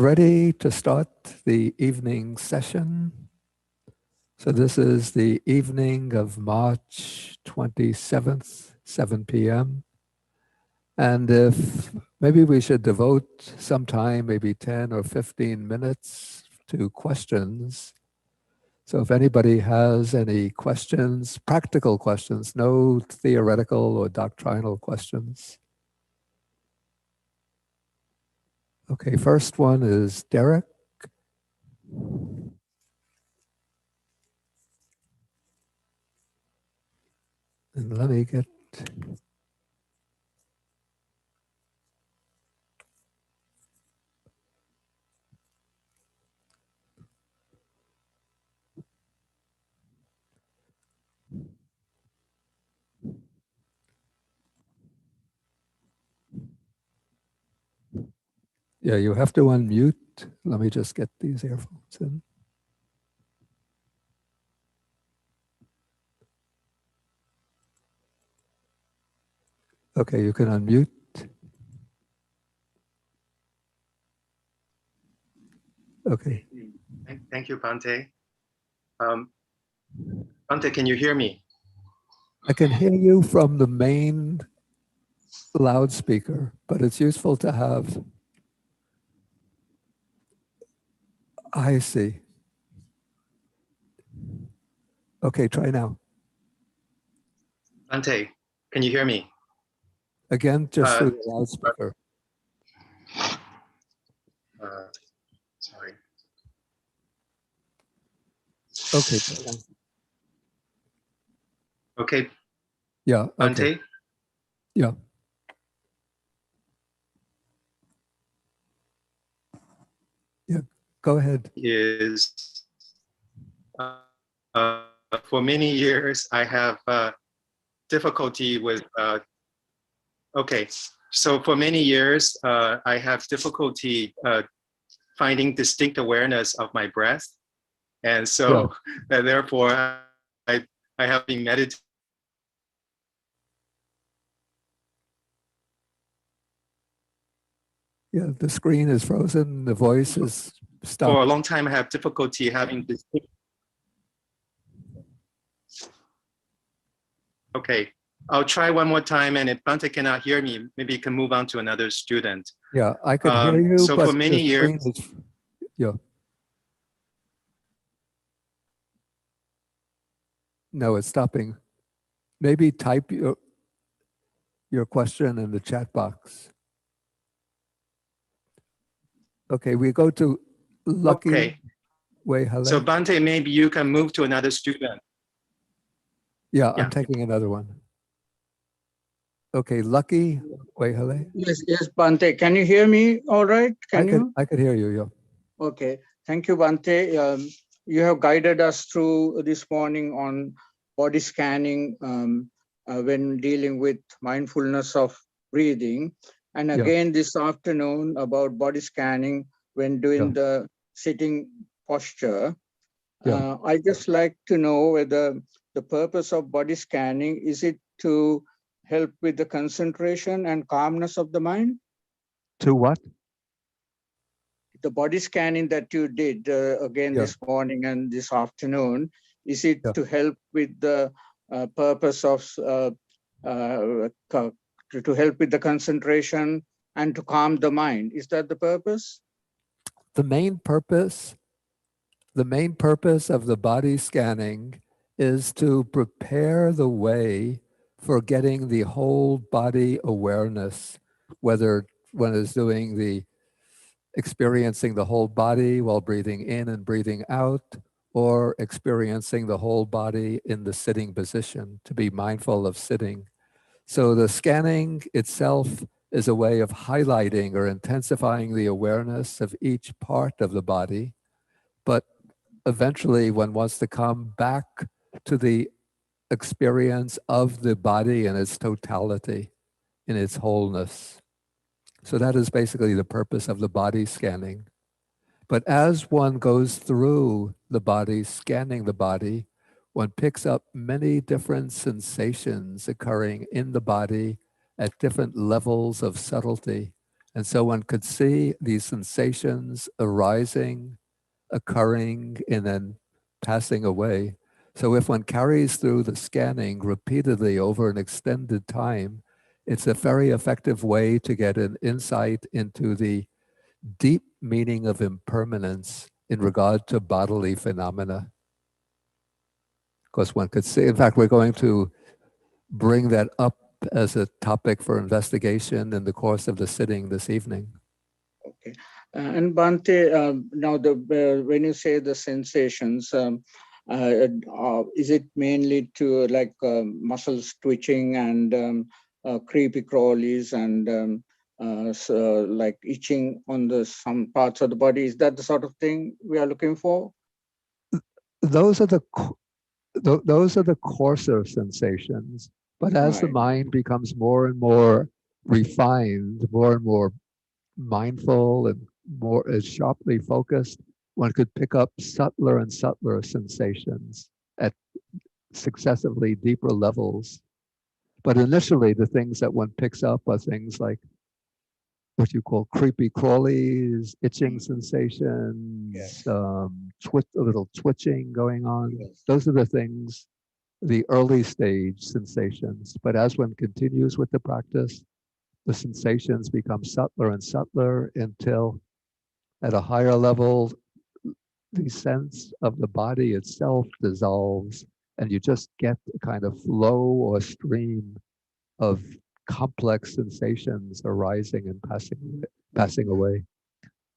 ready to start the evening session. So this is the evening of March 27th, 7 p.m. And if maybe we should devote some time, maybe 10 or 15 minutes to questions. So if anybody has any questions, practical questions, no theoretical or doctrinal questions. Okay, first one is Derek. And let me get... Yeah, you have to unmute. Let me just get these earphones in. Okay, you can unmute. Okay. Thank you, Bhante. Bhante, can you hear me? I can hear you from the main loudspeaker, but it's useful to have... I see. Okay, try now. Bhante, can you hear me? Again, just through the loudspeaker. Sorry. Okay. Okay. Yeah. Okay. Bhante? Yeah. Yeah. Go ahead. Is for many years I have difficulty with. Okay, so for many years I have difficulty finding distinct awareness of my breath, and so therefore I have been meditating. Yeah, the screen is frozen. The voice is stopped. For a long time, I have difficulty having distinct. Okay, I'll try one more time, and if Bhante cannot hear me, maybe you can move on to another student. Yeah, I could hear you, so but for many years, yeah. No, it's stopping. Maybe type your question in the chat box. Okay, we go to Lucky. Okay. So Bhante, maybe you can move to another student. Yeah, I'm taking another one. Okay, Lucky Wehale. Yes, Bhante. Can you hear me all right? I could hear you, yeah. Okay, thank you, Bhante. You have guided us through this morning on body scanning when dealing with mindfulness of breathing. And again, this afternoon about body scanning when doing the sitting posture. I just like to know whether the purpose of body scanning, is it to help with the concentration and calmness of the mind? To what? The body scanning that you did again this morning and this afternoon, is it to help with the purpose of to help with the concentration and to calm the mind? Is that the purpose? The main purpose of the body scanning is to prepare the way for getting the whole body awareness, whether one is doing the experiencing the whole body while breathing in and breathing out, or experiencing the whole body in the sitting position, to be mindful of sitting. So the scanning itself is a way of highlighting or intensifying the awareness of each part of the body. But eventually one wants to come back to the experience of the body in its totality, in its wholeness. So that is basically the purpose of the body scanning. But as one goes through the body, scanning the body, one picks up many different sensations occurring in the body at different levels of subtlety. And so one could see these sensations arising, occurring, and then passing away. So if one carries through the scanning repeatedly over an extended time, it's a very effective way to get an insight into the deep meaning of impermanence in regard to bodily phenomena. Of course, one could see, in fact, we're going to bring that up as a topic for investigation in the course of the sitting this evening. Okay. And Bhante, now when you say the sensations, is it mainly to like muscles twitching and creepy crawlies and so, like itching on some parts of the body? Is that the sort of thing we are looking for? Those are those are the coarser sensations. But as the Right. mind becomes more and more refined, more and more mindful, and more as sharply focused, one could pick up subtler and subtler sensations at successively deeper levels. But initially, the things that one picks up are things like what you call creepy crawlies, itching sensations, Yes. a little twitching going on. Yes. Those are the things, the early stage sensations. But as one continues with the practice, the sensations become subtler and subtler until at a higher level, the sense of the body itself dissolves and you just get a kind of flow or stream of complex sensations arising and passing away.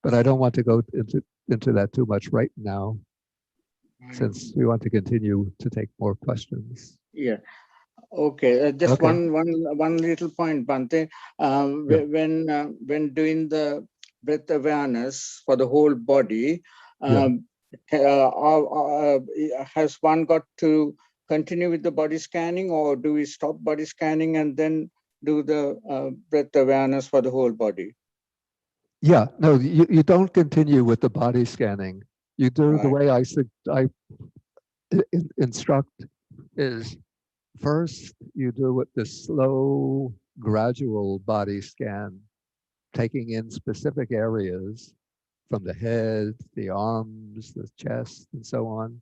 But I don't want to go into that too much right now, since we want to continue to take more questions. Yeah. Okay. Just Okay. one little point, Bhante. Yeah. When doing the breath awareness for the whole body, Yeah. has one got to continue with the body scanning, or do we stop body scanning and then do the breath awareness for the whole body? Yeah. No, you don't continue with the body scanning. You do the Right. way I instruct is first you do it the slow, gradual body scan, taking in specific areas from the head, the arms, the chest, and so on,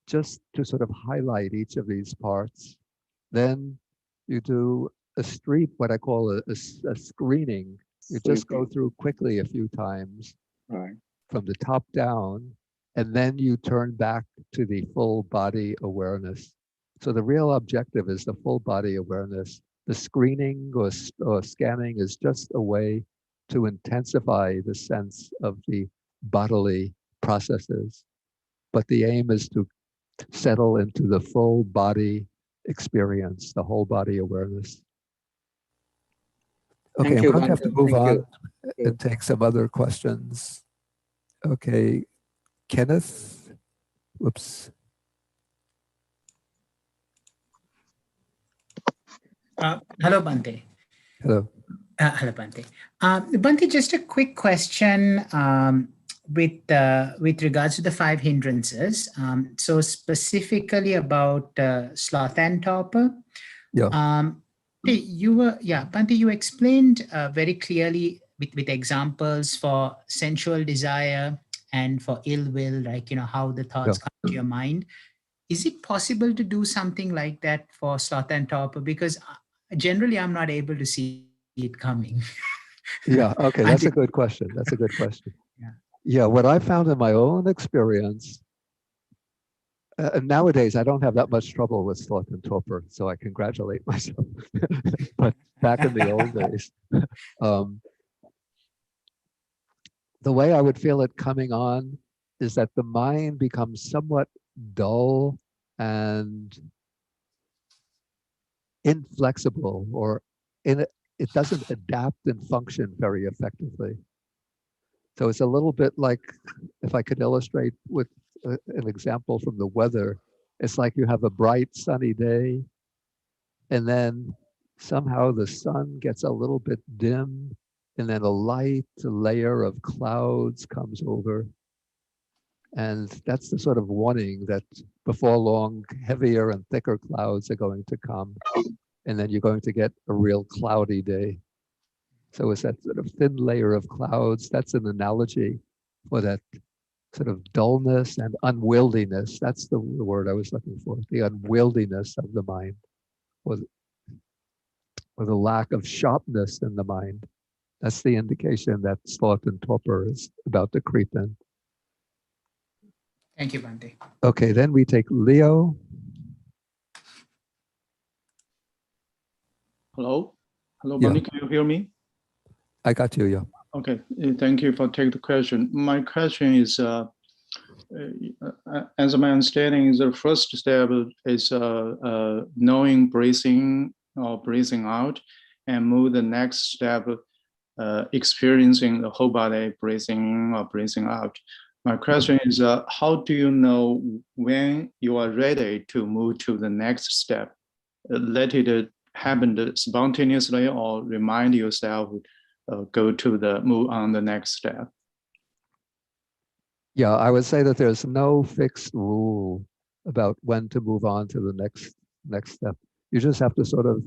just to sort of highlight each of these parts. Then you do what I call a screening. You just go Sweeping. through quickly a few times Right. from the top down, and then you turn back to the full body awareness. So the real objective is the full body awareness. The screening or scanning is just a way to intensify the sense of the bodily processes. But the aim is to settle into the full body experience, the whole body awareness. Okay, Thank I'm you, going to have Bhante. to move Thank on you. and take some other questions. Okay, Kenneth. Whoops. Hello, Bhante. Hello. Hello, Bhante. Bhante, just a quick question with regards to the five hindrances. So specifically about sloth and torpor. Yeah. Bhante, you explained very clearly with examples for sensual desire and for ill will, like, how the thoughts come to your mind. Is it possible to do something like that for sloth and torpor? Because generally I'm not able to see it coming. Yeah, okay, that's a good question. That's a good question. Yeah, what I found in my own experience, nowadays I don't have that much trouble with sloth and torpor, so I congratulate myself. But back in the old days, the way I would feel it coming on is that the mind becomes somewhat dull and inflexible, or it doesn't adapt and function very effectively. So it's a little bit like, if I could illustrate with an example from the weather, it's like you have a bright sunny day, and then somehow the sun gets a little bit dim, and then a light layer of clouds comes over. And that's the sort of warning that before long, heavier and thicker clouds are going to come. And then you're going to get a real cloudy day. So it's that sort of thin layer of clouds. That's an analogy for that sort of dullness and unwieldiness. That's the word I was looking for, the unwieldiness of the mind, or the lack of sharpness in the mind. That's the indication that sloth and torpor is about to creep in. Thank you, Bhante. Okay, then we take Leo. Hello? Hello, Yeah. Bunny, can you hear me? I got you, yeah. Okay, thank you for taking the question. My question is, as my understanding is the first step is knowing breathing or breathing out, and move the next step, experiencing the whole body breathing in or breathing out. My question is, how do you know when you are ready to move to the next step? Let it happen spontaneously, or remind yourself, go to the move on the next step. Yeah, I would say that there's no fixed rule about when to move on to the next step. You just have to sort of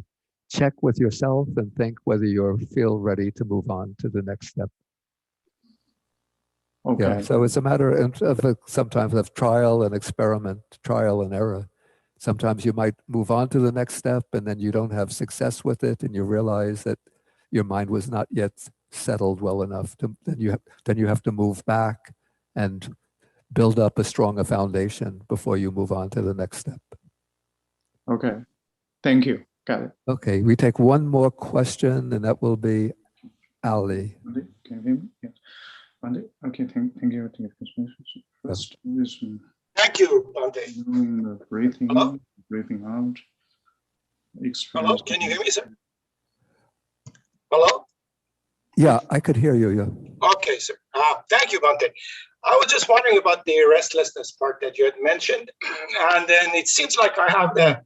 check with yourself and think whether you feel ready to move on to the next step. Okay. Yeah, so it's a matter of sometimes of trial and experiment, trial and error. Sometimes you might move on to the next step and then you don't have success with it, and you realize that your mind was not yet settled well enough. Then you have to move back and build up a stronger foundation before you move on to the next step. Okay, thank you. Got it. Okay, we take one more question, and that will be Ali. Can you hear me? Yes. Okay, thank you. First, this Thank you, Bhante. doing the breathing Hello? in, breathing out. Hello, can you hear me, sir? Hello? Yeah, I could hear you. Yeah. Okay, sir. Thank you, Bhante. I was just wondering about the restlessness part that you had mentioned. And then it seems like I have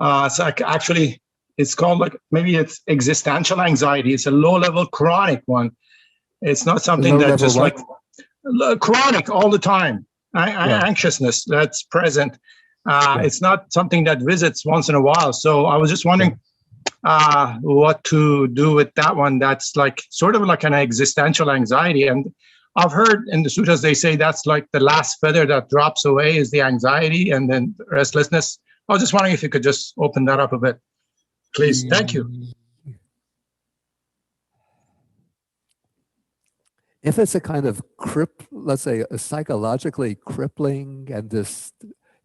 actually, it's called like, maybe it's existential anxiety. It's a low-level chronic one. It's not something that just like chronic all the time. Anxiousness that's present. It's not something that visits once in a while. So I was just wondering what to do with that one. That's like sort of like an existential anxiety. And I've heard in the sutras, they say that's like the last feather that drops away is the anxiety, and then restlessness. I was just wondering if you could just open that up a bit, please. Thank you. If it's a kind of let's say a psychologically crippling and just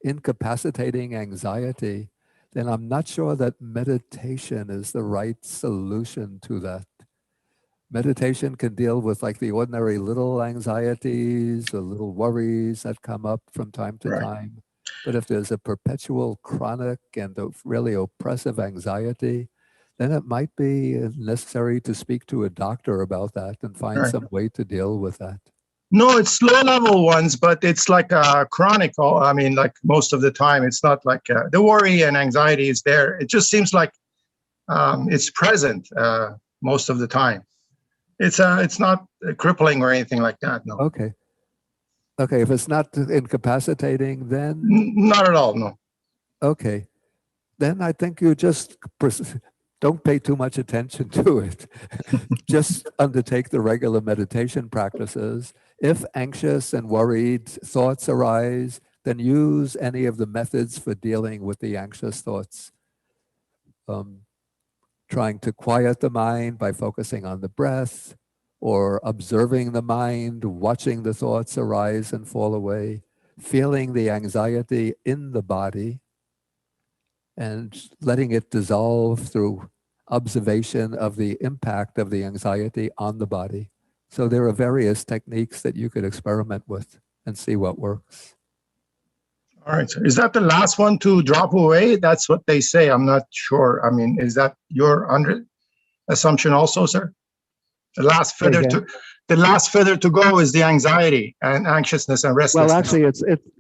incapacitating anxiety, then I'm not sure that meditation is the right solution to that. Meditation can deal with like the ordinary little anxieties or little worries that come up from time to time. But if there's a perpetual chronic and really oppressive anxiety, then it might be necessary to speak to a doctor about that and find some way to deal with that. No, it's low-level ones, but it's like a chronic. I mean, like most of the time, it's not like the worry and anxiety is there. It just seems like it's present most of the time. It's not crippling or anything like that. No. Okay. Okay. If it's not incapacitating, then not at all. No. Okay. Then I think you just don't pay too much attention to it. Just undertake the regular meditation practices. If anxious and worried thoughts arise, then use any of the methods for dealing with the anxious thoughts. Trying to quiet the mind by focusing on the breath, or observing the mind, watching the thoughts arise and fall away, feeling the anxiety in the body, and letting it dissolve through observation of the impact of the anxiety on the body. So there are various techniques that you could experiment with and see what works. All right. So is that the last one to drop away? That's what they say. I'm not sure. I mean, is that your assumption also, sir? The last feather to go is the anxiety and anxiousness and restlessness. Well, actually,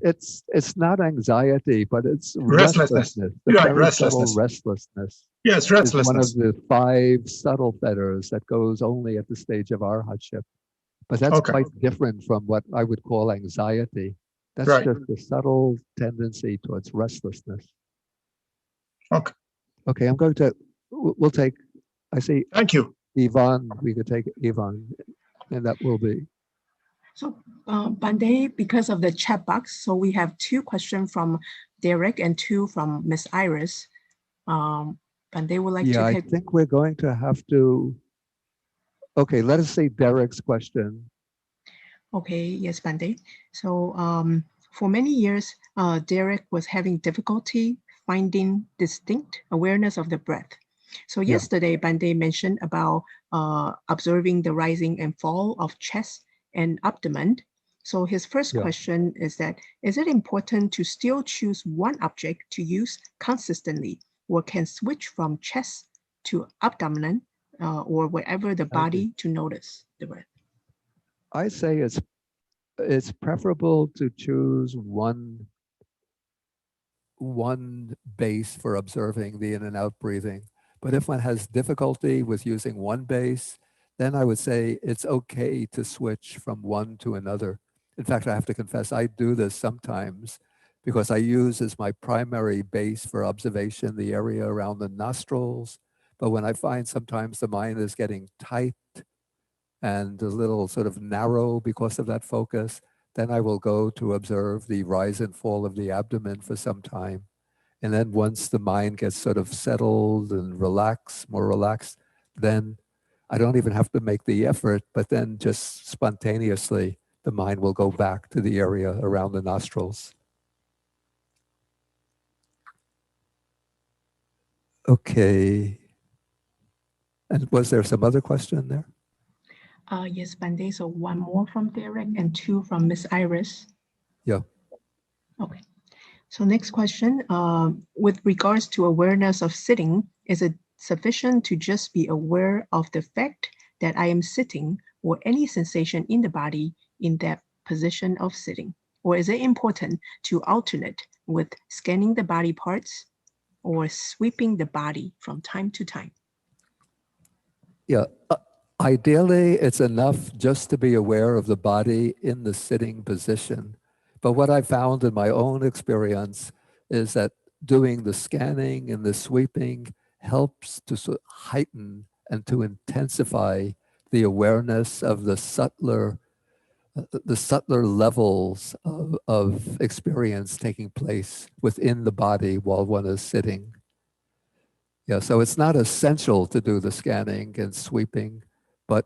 it's not anxiety, but it's restlessness. Restlessness. Yes, restlessness. It's one of the 5 subtle fetters that goes only at the stage of arhatship. But that's quite different from what I would call anxiety. That's just a subtle tendency towards restlessness. Okay. Okay, we'll take, I see. Thank you. Yvonne, we could take Yvonne, and that will be. So, Bande, because of the chat box, so we have 2 questions from Derek and 2 from Miss Iris. Bande would like Yeah, to I take. think we're going to have to. Okay, let us see Derek's question. Okay, yes, Bande. So, for many years, Derek was having difficulty finding distinct awareness of the breath. So Yeah. yesterday, Bande mentioned about observing the rising and fall of chest and abdomen. So his first Yeah. question is that, is it important to still choose one object to use consistently, or can switch from chest to abdomen or wherever the body to notice the breath? I say it's preferable to choose one base for observing the in and out breathing. But if one has difficulty with using one base, then I would say it's okay to switch from one to another. In fact, I have to confess, I do this sometimes because I use as my primary base for observation the area around the nostrils. But when I find sometimes the mind is getting tight and a little sort of narrow because of that focus, then I will go to observe the rise and fall of the abdomen for some time. And then once the mind gets sort of settled and relaxed, more relaxed, then I don't even have to make the effort, but then just spontaneously, the mind will go back to the area around the nostrils. Okay. And was there some other question there? Yes, Bande. So one more from Derek and 2 from Miss Iris. Yeah. Okay. So next question, with regards to awareness of sitting, is it sufficient to just be aware of the fact that I am sitting or any sensation in the body in that position of sitting? Or is it important to alternate with scanning the body parts or sweeping the body from time to time? Yeah. Ideally, it's enough just to be aware of the body in the sitting position. But what I found in my own experience is that doing the scanning and the sweeping helps to sort of heighten and to intensify the awareness of the subtler levels of experience taking place within the body while one is sitting. Yeah, so it's not essential to do the scanning and sweeping, but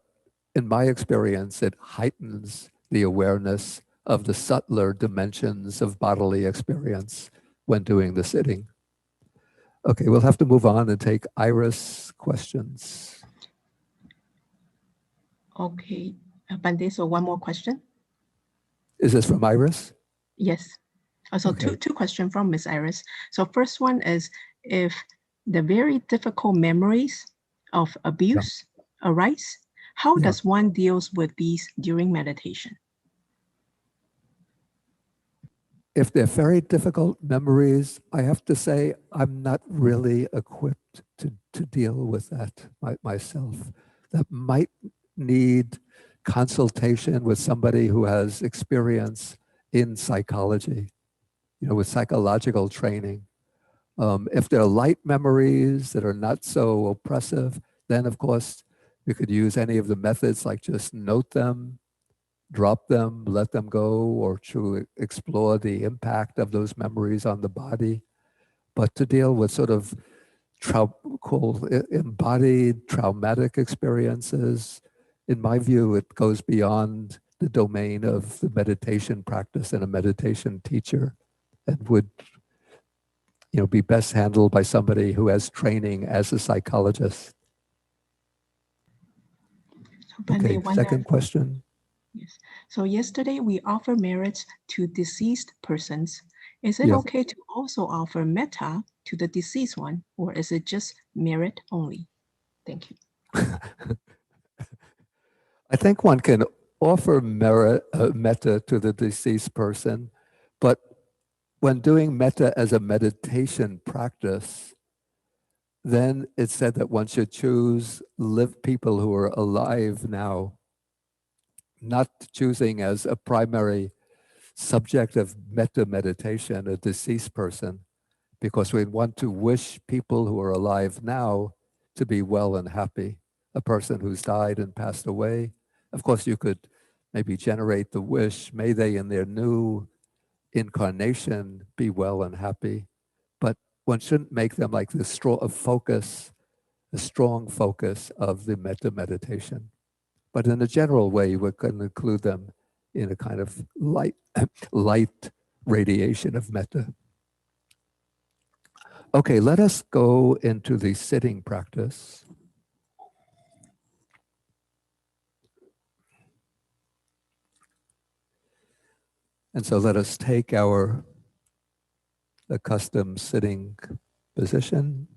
in my experience, it heightens the awareness of the subtler dimensions of bodily experience when doing the sitting. Okay, we'll have to move on and take Iris questions. Okay, Bande, so one more question. Is this from Iris? Yes. So Okay. two questions from Miss Iris. So first one is, if the very difficult memories of abuse arise, how does one deals with these during meditation? If they're very difficult memories, I have to say I'm not really equipped to deal with that myself. That might need consultation with somebody who has experience in psychology, with psychological training. If they're light memories that are not so oppressive, then of course we could use any of the methods like just note them, drop them, let them go, or to explore the impact of those memories on the body. But to deal with sort of called embodied traumatic experiences, in my view, it goes beyond the domain of the meditation practice and a meditation teacher, and would be best handled by somebody who has training as a psychologist. So Okay, second question. Yes. So yesterday we offer merits to deceased persons. Is it okay to also offer metta to the deceased one, or is it just merit only? Thank you. I think one can offer metta to the deceased person, but when doing metta as a meditation practice, then it's said that one should choose people who are alive now, not choosing as a primary subject of metta meditation a deceased person, because we want to wish people who are alive now to be well and happy. a person who's died and passed away. Of course, you could maybe generate the wish, may they in their new incarnation be well and happy. But one shouldn't make them like this strong focus, a strong focus of the metta meditation. But in a general way, we can include them in a kind of light, light radiation of metta. Okay, let us go into the sitting practice. And so let us take our accustomed sitting position.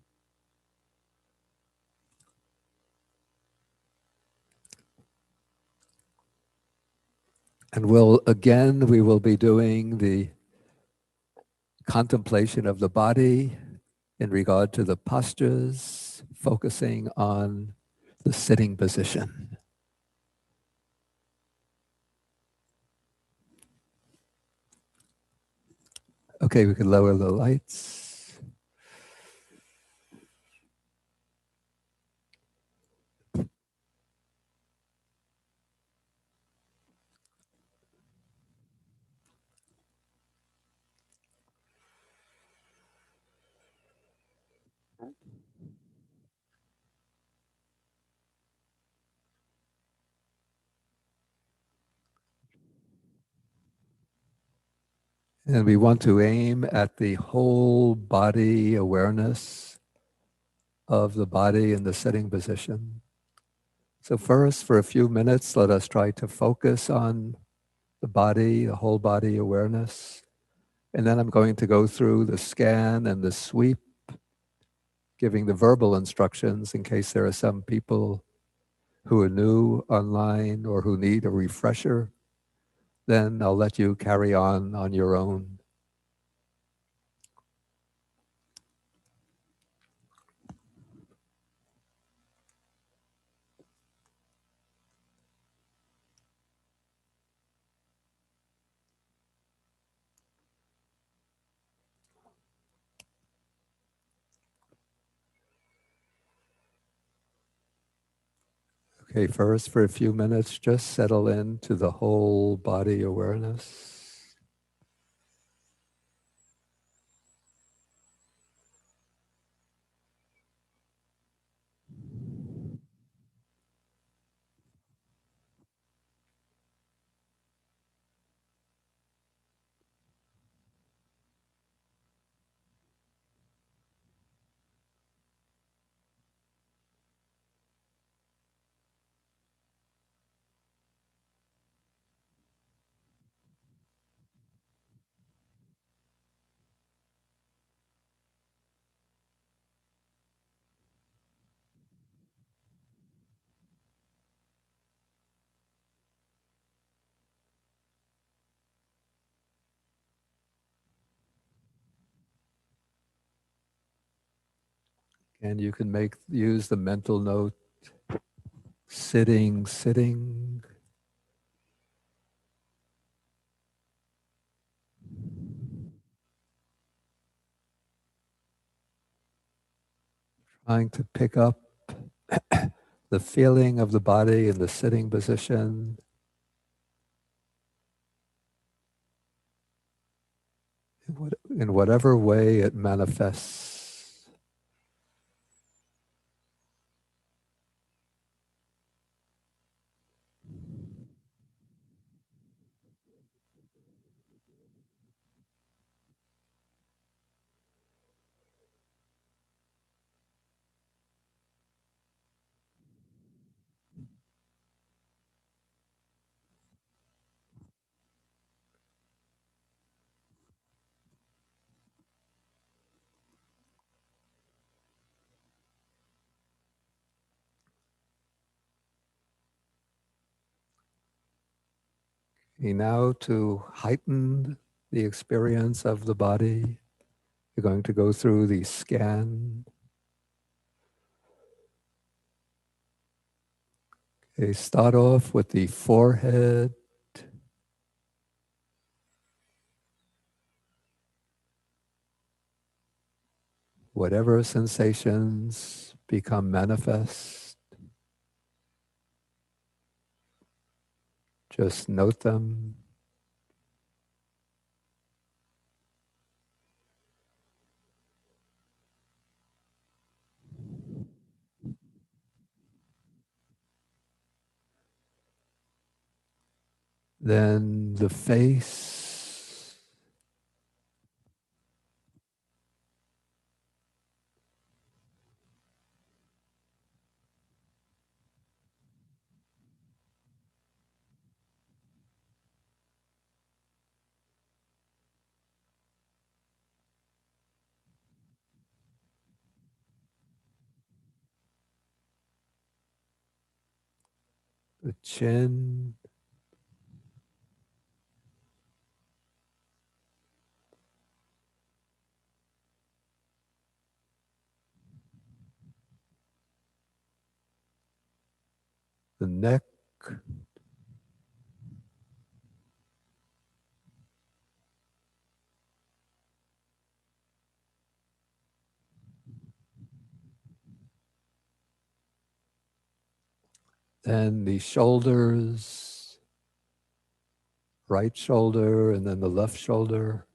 And we will be doing the contemplation of the body in regard to the postures, focusing on the sitting position. Okay, we can lower the lights. And we want to aim at the whole body awareness of the body in the sitting position. So first, for a few minutes, let us try to focus on the body, the whole body awareness. And then I'm going to go through the scan and the sweep, giving the verbal instructions in case there are some people who are new online or who need a refresher. Then I'll let you carry on your own. Okay, first for a few minutes, just settle into the whole body awareness. And you can use the mental note, sitting, sitting. Trying to pick up the feeling of the body in the sitting position. In whatever way it manifests. Now to heighten the experience of the body, you're going to go through the scan. Okay, start off with the forehead. Whatever sensations become manifest. Just note them. Then the face, the chin, the neck, then the shoulders, right shoulder, and then the left shoulder.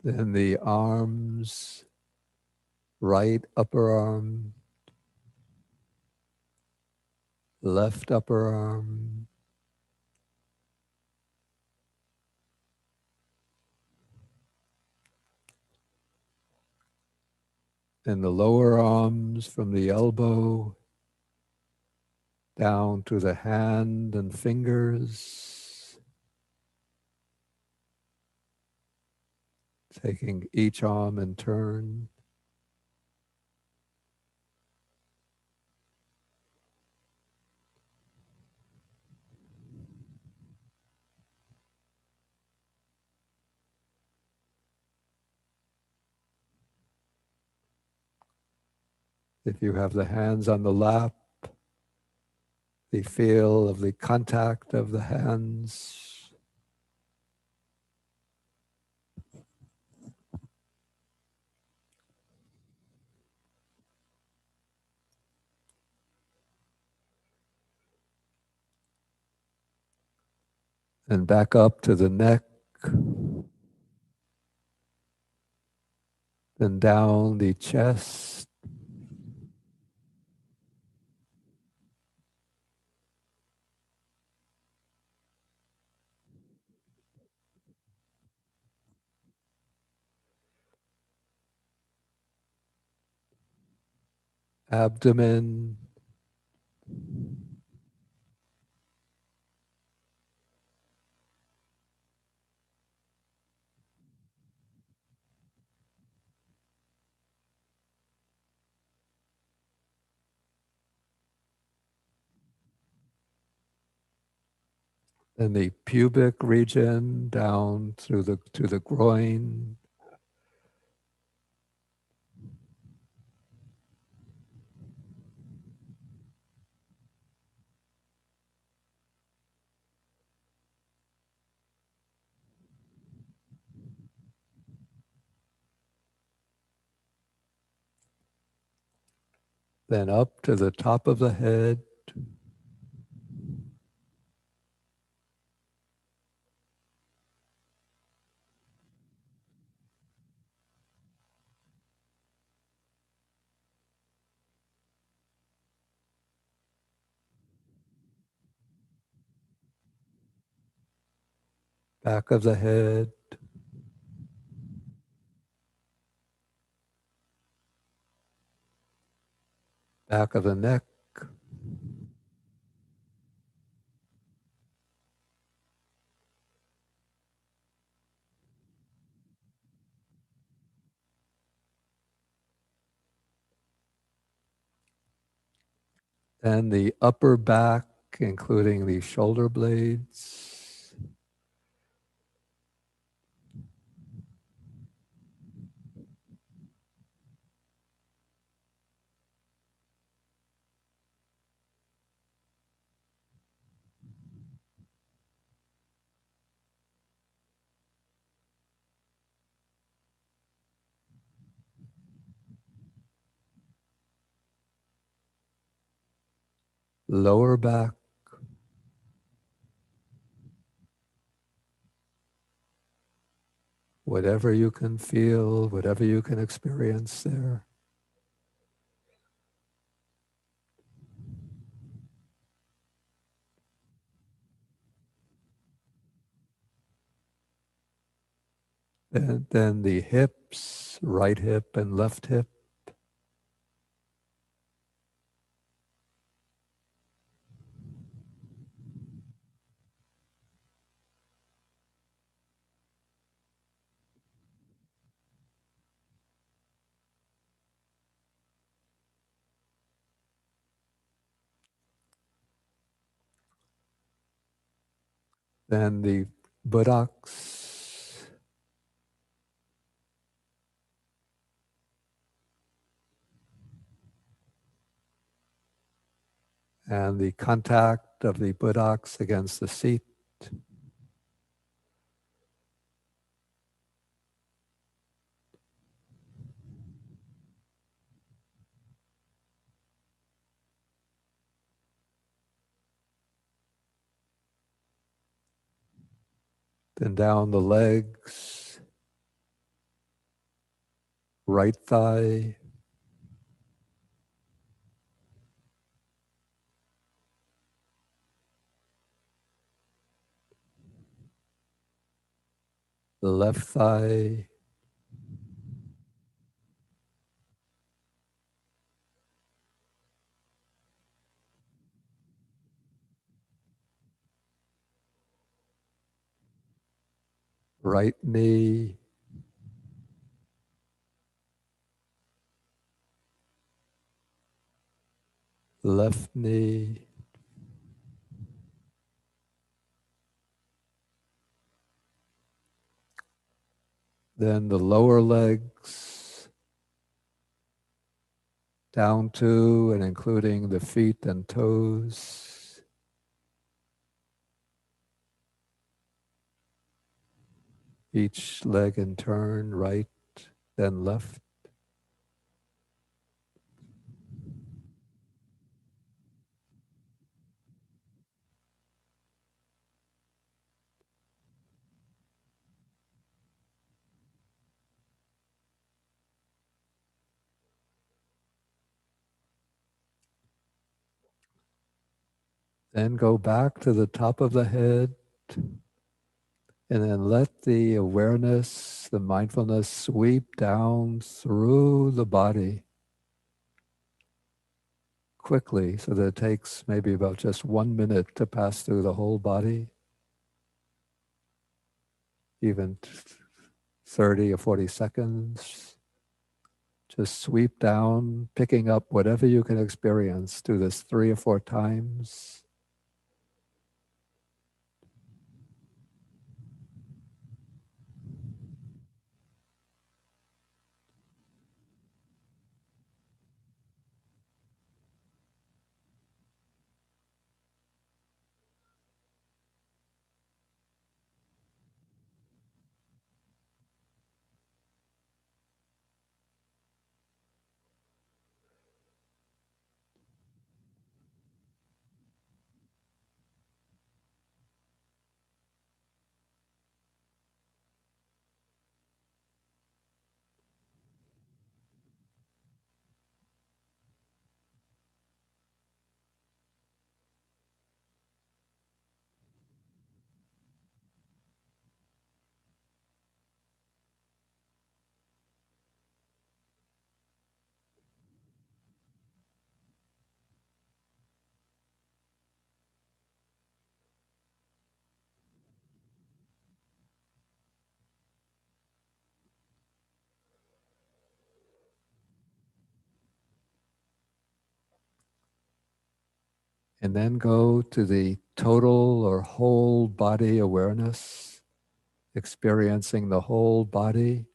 Then the arms, right upper arm, left upper arm, and the lower arms from the elbow down to the hand and fingers, taking each arm in turn. If you have the hands on the lap, the feel of the contact of the hands. And back up to the neck, then down the chest, abdomen, then the pubic region down through to the groin, then up to the top of the head, back of the head, back of the neck, and the upper back, including the shoulder blades. lower back, whatever you can feel, whatever you can experience there. And then the hips, right hip and left hip. Then the buttocks, and the contact of the buttocks against the seat. Then down the legs, right thigh, the left thigh, right knee, left knee, then the lower legs, down to and including the feet and toes. Each leg in turn, right, then left. Then go back to the top of the head, and then let the awareness, the mindfulness sweep down through the body quickly, so that it takes maybe about just 1 minute to pass through the whole body, even 30 or 40 seconds. Just sweep down, picking up whatever you can experience. Do this 3 or 4 times. And then go to the total or whole body awareness, experiencing the whole body,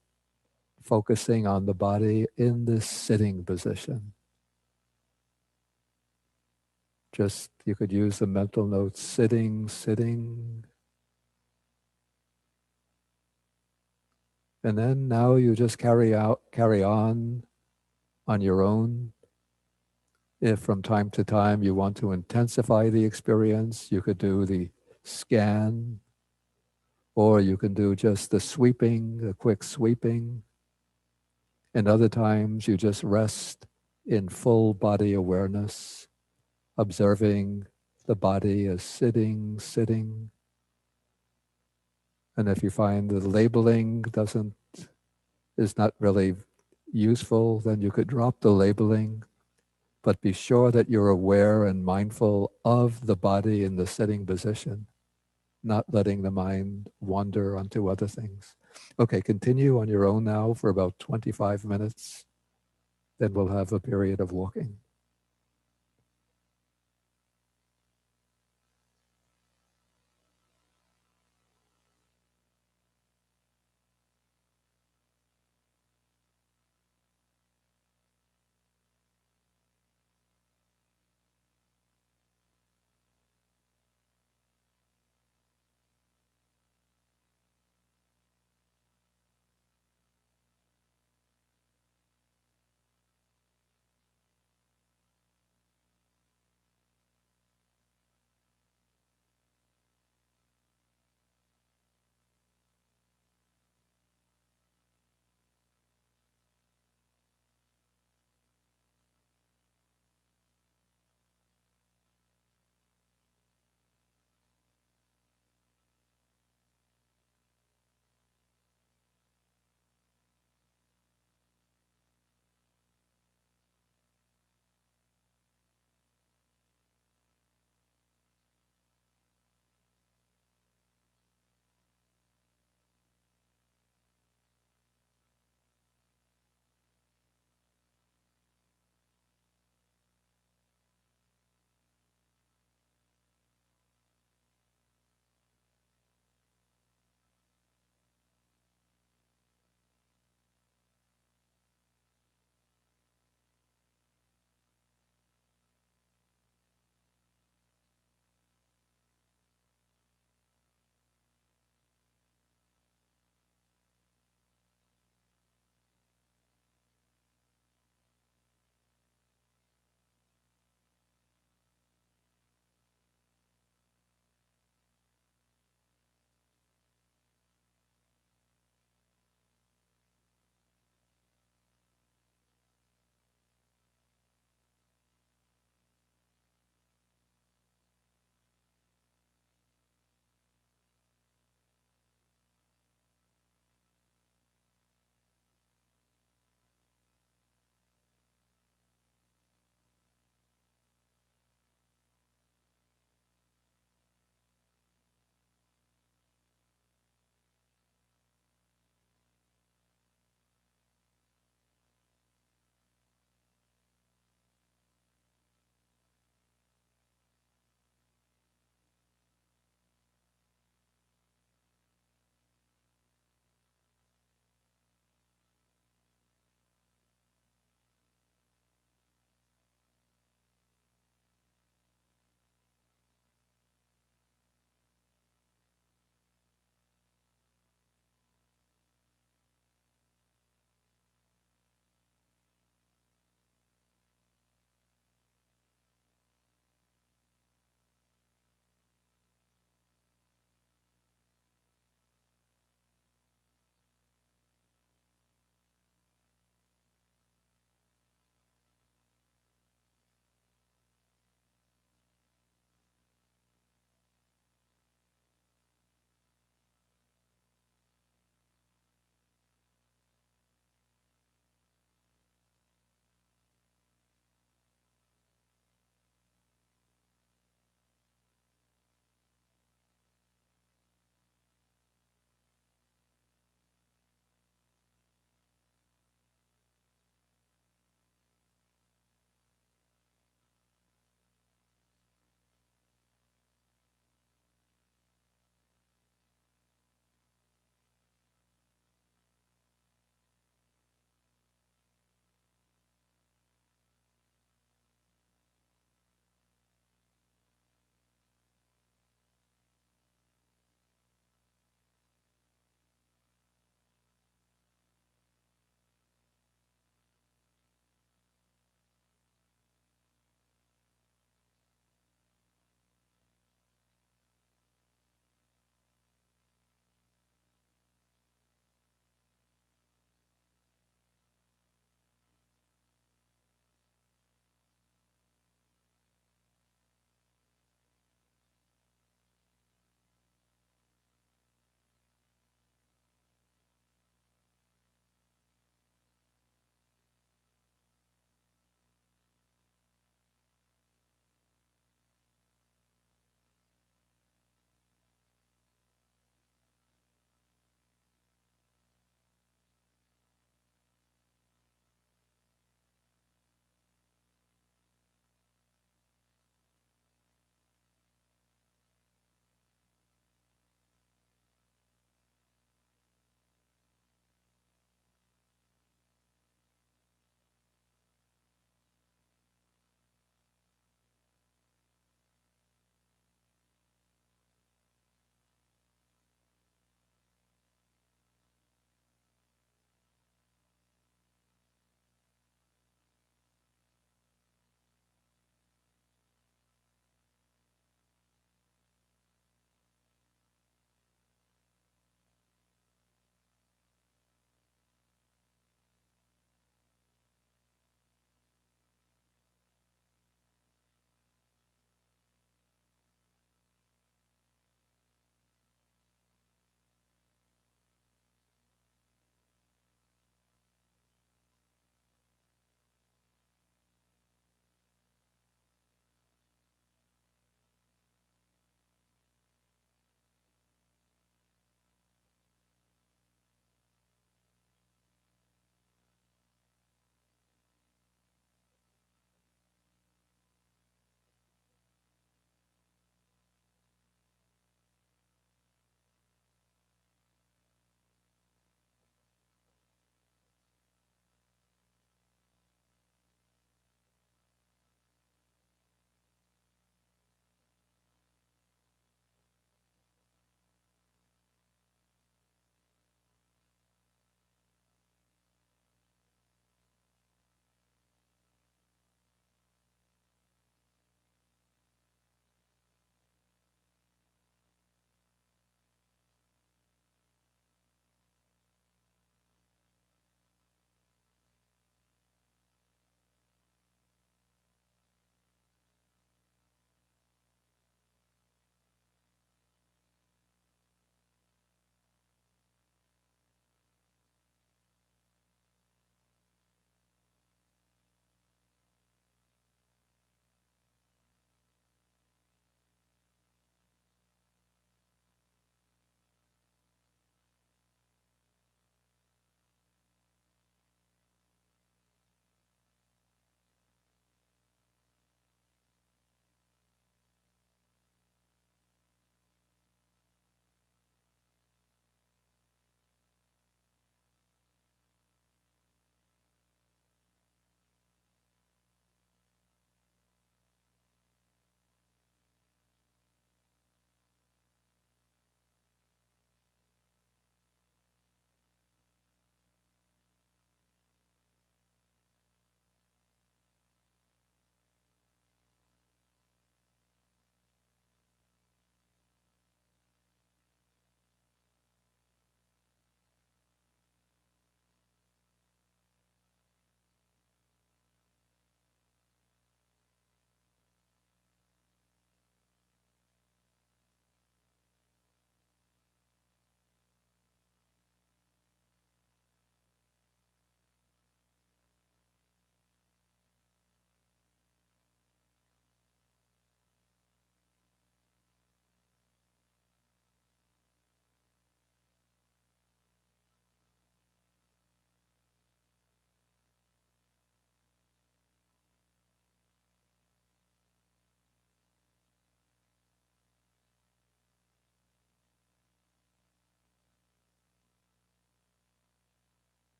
focusing on the body in this sitting position. Just, you could use the mental note, sitting, sitting. And then now you just carry on your own, If from time to time you want to intensify the experience, you could do the scan, or you can do just the sweeping, the quick sweeping. And other times you just rest in full body awareness, observing the body as sitting, sitting. And if you find the labeling is not really useful, then you could drop the labeling, but be sure that you're aware and mindful of the body in the sitting position, not letting the mind wander onto other things. Okay, continue on your own now for about 25 minutes. Then we'll have a period of walking.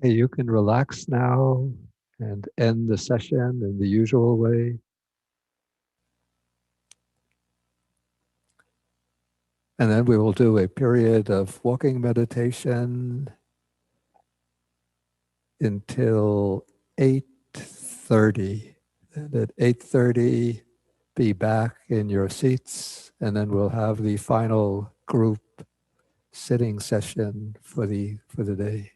Hey, you can relax now and end the session in the usual way. And then we will do a period of walking meditation until 8:30. And at 8:30, be back in your seats, and then we'll have the final group sitting session for the day.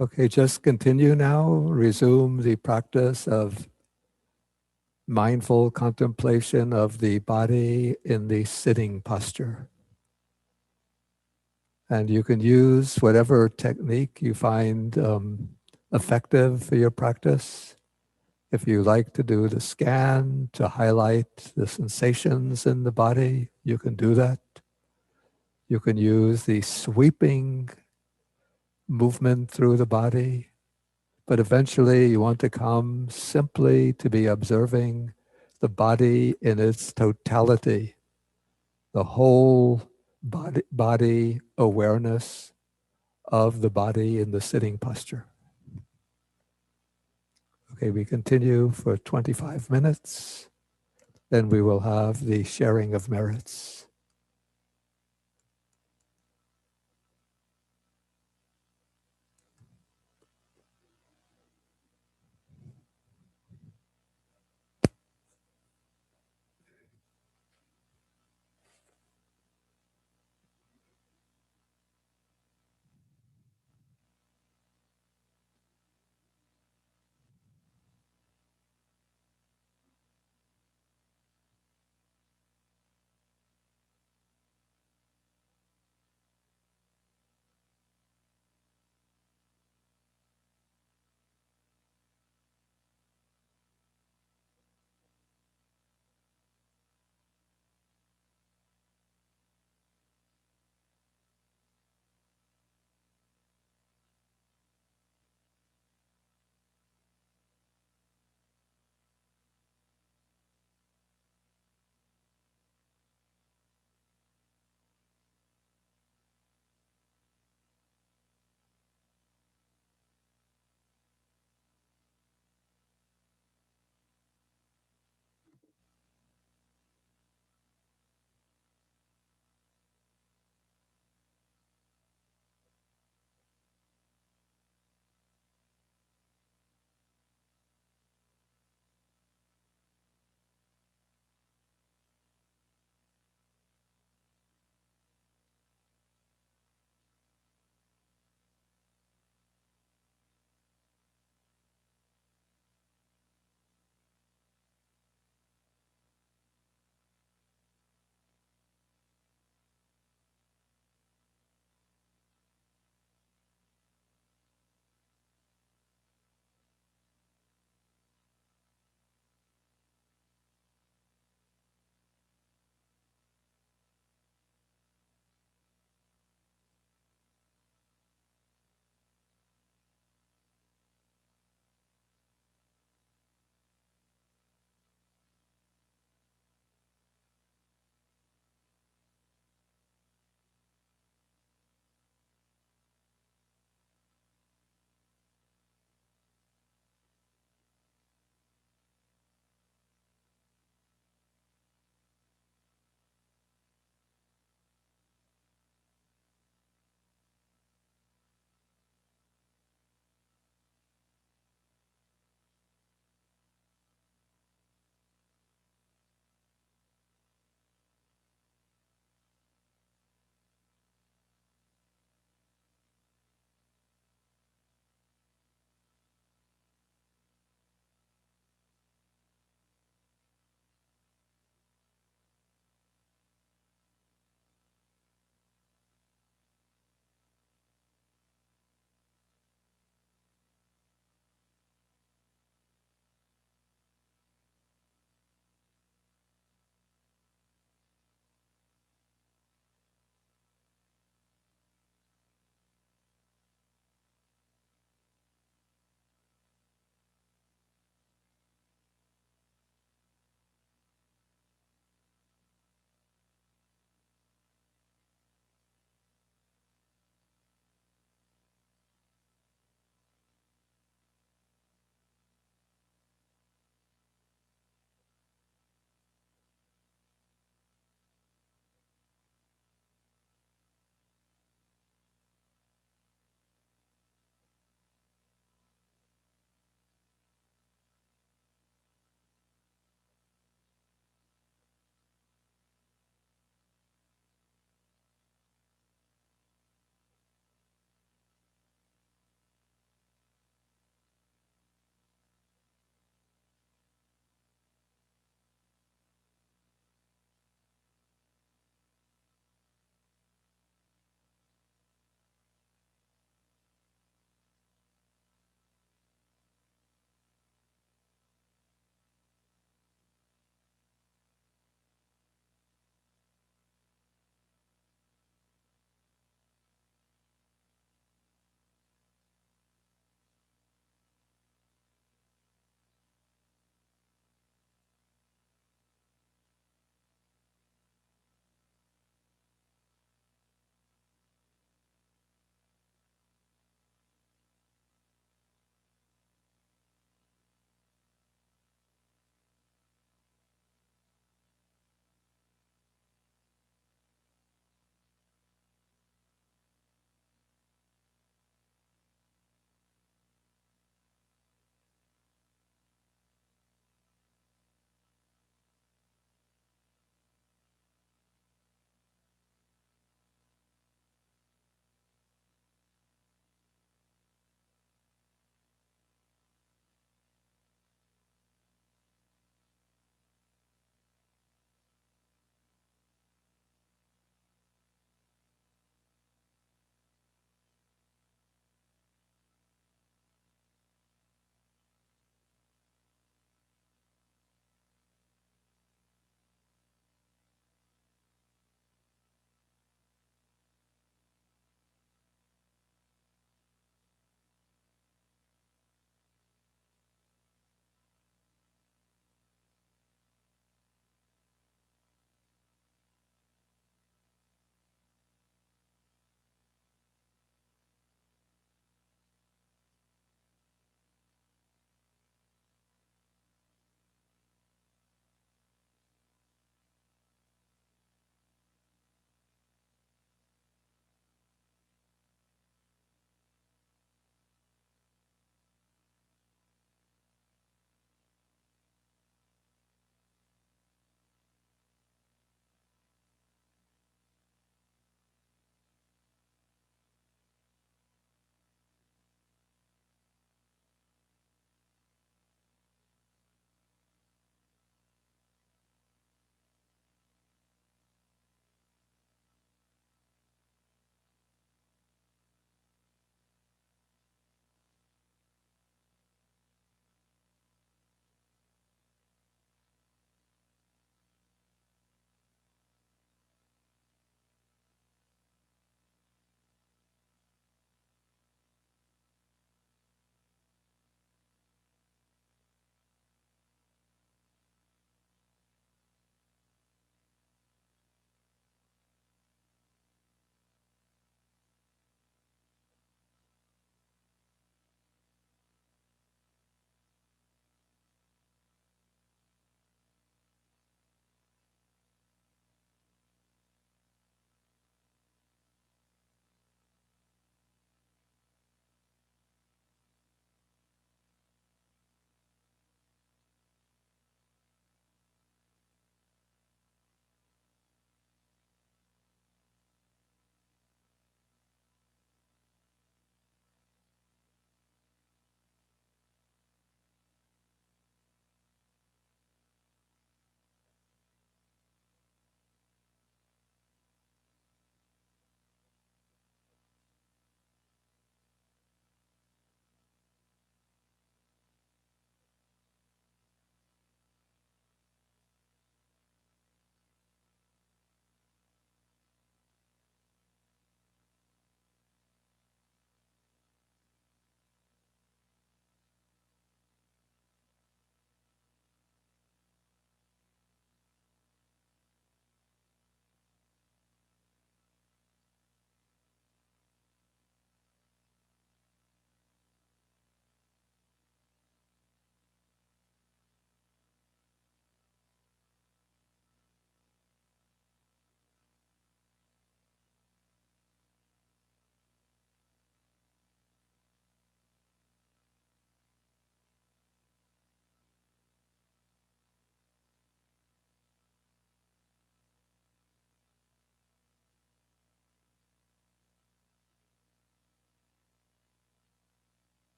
Okay, just continue now. Resume the practice of mindful contemplation of the body in the sitting posture. And you can use whatever technique you find effective for your practice. If you like to do the scan to highlight the sensations in the body, you can do that. You can use the sweeping movement through the body. But eventually you want to come simply to be observing the body in its totality, the whole body awareness of the body in the sitting posture. Okay, we continue for 25 minutes. Then we will have the sharing of merits.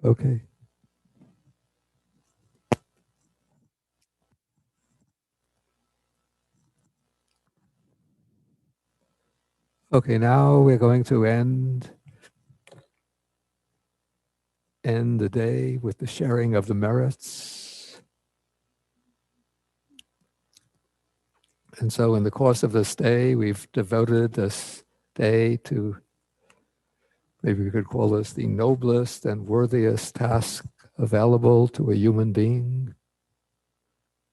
Okay. Okay, now we're going to end the day with the sharing of the merits. And so in the course of this day, we've devoted this day to, maybe we could call this the noblest and worthiest task available to a human being.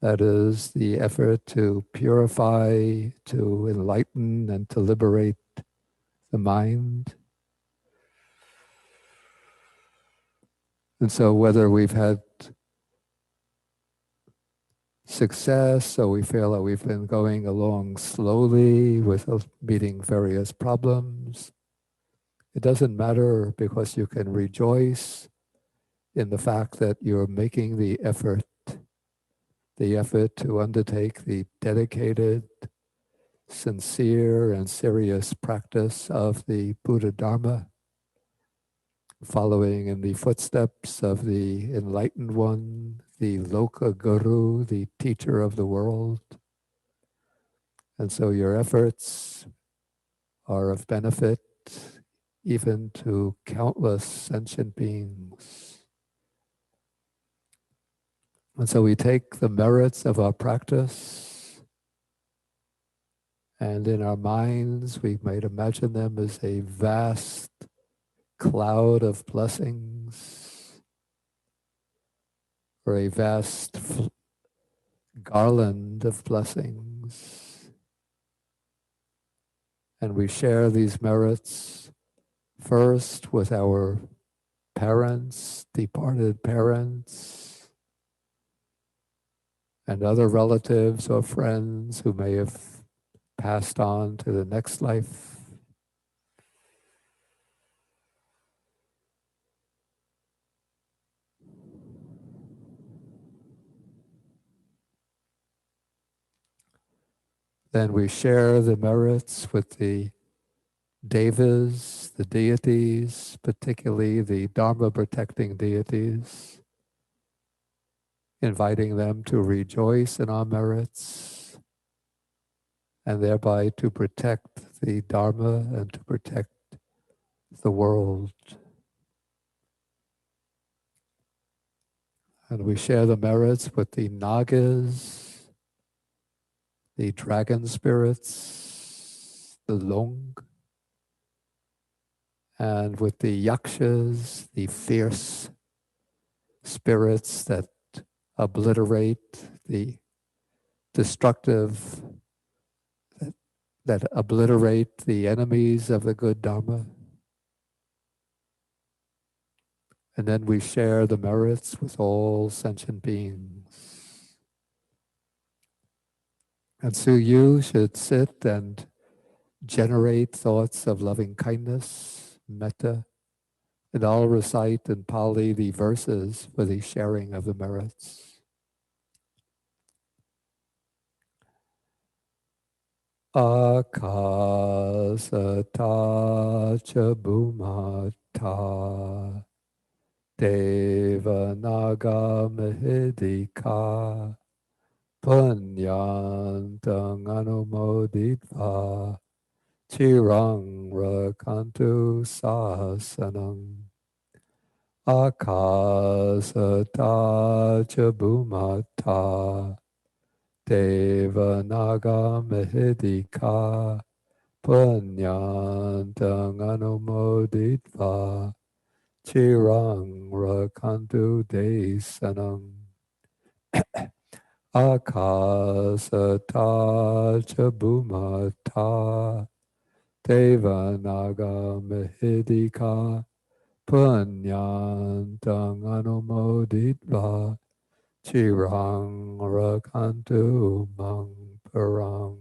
That is the effort to purify, to enlighten, and to liberate the mind. And so whether we've had success or we feel that we've been going along slowly with meeting various problems, it doesn't matter, because you can rejoice in the fact that you're making the effort to undertake the dedicated, sincere, and serious practice of the Buddha Dharma, following in the footsteps of the enlightened one, the Loka Guru, the teacher of the world. And so your efforts are of benefit even to countless sentient beings. And so we take the merits of our practice, and in our minds we might imagine them as a vast cloud of blessings, or a vast garland of blessings. And we share these merits first with our parents, departed parents, and other relatives or friends who may have passed on to the next life. Then we share the merits with the devas, the deities, particularly the Dharma protecting deities, inviting them to rejoice in our merits and thereby to protect the Dharma and to protect the world. And we share the merits with the Nagas, the dragon spirits, the Long, and with the Yakshas, the fierce spirits that obliterate the destructive, that obliterate the enemies of the good Dharma. And then we share the merits with all sentient beings. And so you should sit and generate thoughts of loving kindness, metta, and I'll recite in Pali the verses for the sharing of the merits. Akasata cha bhumata Devanaga Mahidika Punyantang Anumoditva Chirang Rakantu Sasanam Akasata Chabumata Devanaga Mahidika Punyantang Anumoditva Chirang Rakantu Desanam Akasata Chabumata Devanaga Mahidika Punyantang Anumoditva Chirang Rakantu Mang Parang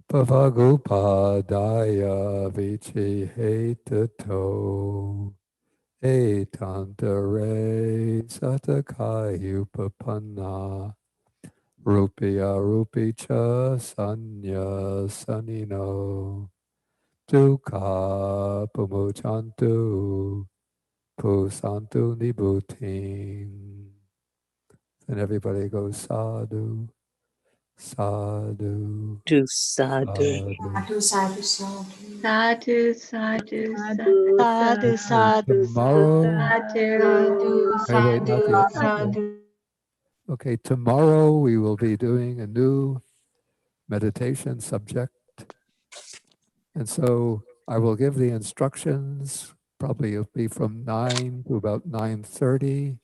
Pavagupadaya Vichi Hetato Etantare Satakayupapanna Rupya Rupicha Sanya Sanino Dukkha pumochantu, pusantu nibuting. And everybody goes sadhu, sadhu, Do sadhu. sadhu. Sadhu, sadhu, Sadhu, sadhu, sadhu, Okay, sadhu, tomorrow, sadhu, wait, not yet, sadhu, not yet. sadhu. Okay, tomorrow we will be doing a new meditation subject. And so I will give the instructions, probably it'll be from 9 to about 9:30.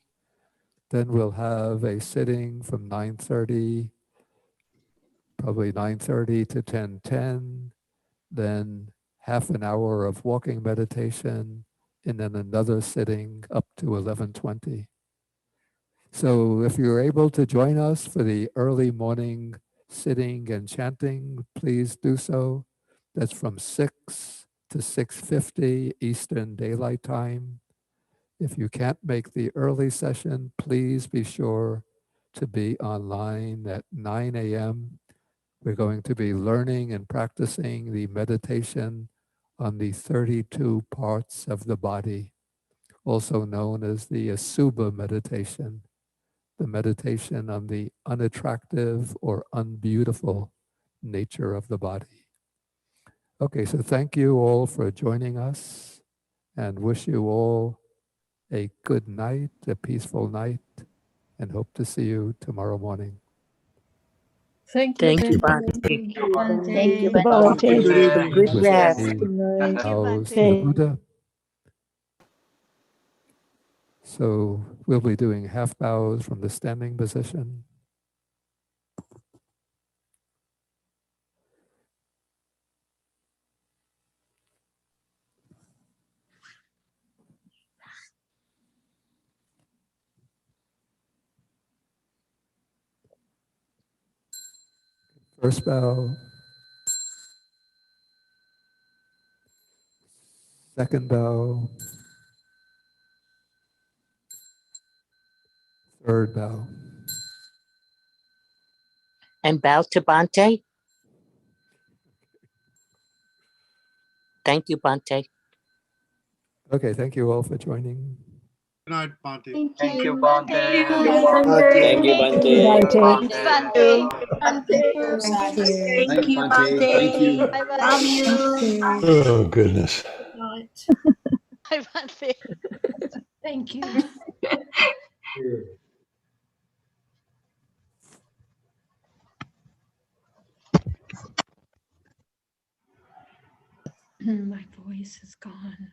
Then we'll have a sitting from 9:30, probably 9:30 to 10:10. Then half an hour of walking meditation, and then another sitting up to 11:20. So if you're able to join us for the early morning sitting and chanting, please do so. That's from 6 to 6:50 Eastern Daylight Time. If you can't make the early session, please be sure to be online at 9 a.m. We're going to be learning and practicing the meditation on the 32 parts of the body, also known as the Asubha meditation, the meditation on the unattractive or unbeautiful nature of the body. Okay, so thank you all for joining us and wish you all a good night, a peaceful night, and hope to see you tomorrow morning. Thank you Thank you, very Bhante. much. Thank you, Thank you, Bhante. Bhante. Good Ending with rest. the Good night. vows to the Buddha. So we'll be doing half bows from the standing position. First bow, second bow, third bow. And bow to Bhante. Thank you, Bhante. Okay, thank you all for joining. Good night, Bhante. Thank you, Thank Bhante. you, Thank you, Bhante. Bhante. Thanks, Bhante. Thank you. Thank you, Bhante. Thank you. Love you. Oh, goodness. Bye, Bhante. Thank you. My voice is gone.